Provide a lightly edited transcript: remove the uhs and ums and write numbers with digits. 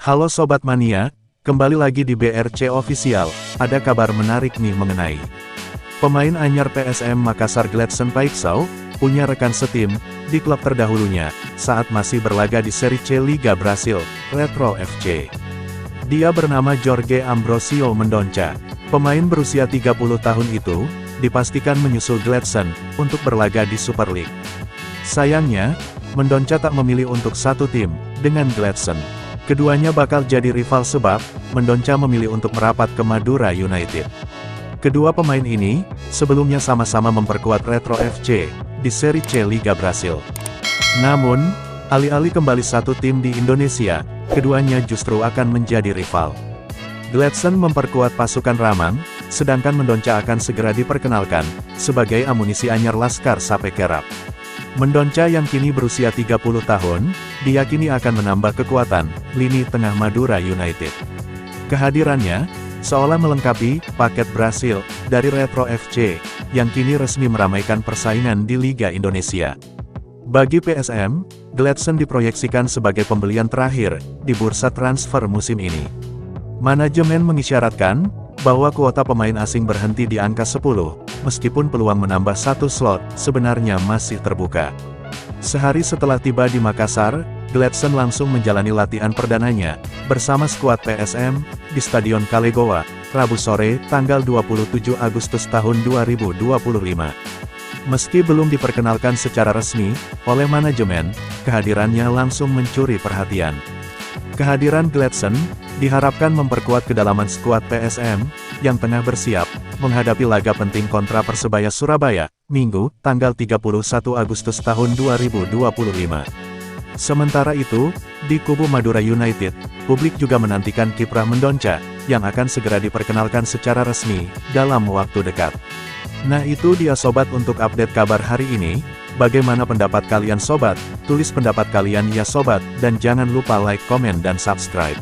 Halo Sobat Mania, kembali lagi di BRC Official. Ada kabar menarik nih mengenai pemain anyar PSM Makassar Gladson Paixão, punya rekan setim di klub terdahulunya, saat masih berlaga di Serie C Liga Brasil, Retro FC. Dia bernama Jorge Ambrosio Mendonça. Pemain berusia 30 tahun itu, dipastikan menyusul Gladson, untuk berlaga di Super League. Sayangnya, Mendonça tak memilih untuk satu tim, dengan Gladson. Keduanya bakal jadi rival sebab, Mendonça memilih untuk merapat ke Madura United. Kedua pemain ini, sebelumnya sama-sama memperkuat Retro FC, di Serie C Liga Brasil. Namun, alih-alih kembali satu tim di Indonesia, keduanya justru akan menjadi rival. Gladson memperkuat pasukan Ramang, sedangkan Mendonça akan segera diperkenalkan, sebagai amunisi anyar Laskar Sape Kerap. Mendonça yang kini berusia 30 tahun, diyakini akan menambah kekuatan lini tengah Madura United. Kehadirannya, seolah melengkapi paket Brasil dari Retro FC, yang kini resmi meramaikan persaingan di Liga Indonesia. Bagi PSM, Gladson diproyeksikan sebagai pembelian terakhir di bursa transfer musim ini. Manajemen mengisyaratkan bahwa kuota pemain asing berhenti di angka 10, meskipun peluang menambah satu slot sebenarnya masih terbuka. Sehari setelah tiba di Makassar, Gladson langsung menjalani latihan perdananya bersama skuad PSM di Stadion Kalegoa, Rabu sore, tanggal 27 Agustus tahun 2025. Meski belum diperkenalkan secara resmi oleh manajemen, kehadirannya langsung mencuri perhatian. Kehadiran Gladson diharapkan memperkuat kedalaman skuad PSM yang tengah bersiap menghadapi laga penting kontra Persebaya Surabaya, Minggu, tanggal 31 Agustus tahun 2025. Sementara itu, di kubu Madura United, publik juga menantikan kiprah Mendonça, yang akan segera diperkenalkan secara resmi dalam waktu dekat. Nah itu dia sobat untuk update kabar hari ini. Bagaimana pendapat kalian sobat? Tulis pendapat kalian ya sobat, dan jangan lupa like, komen dan subscribe.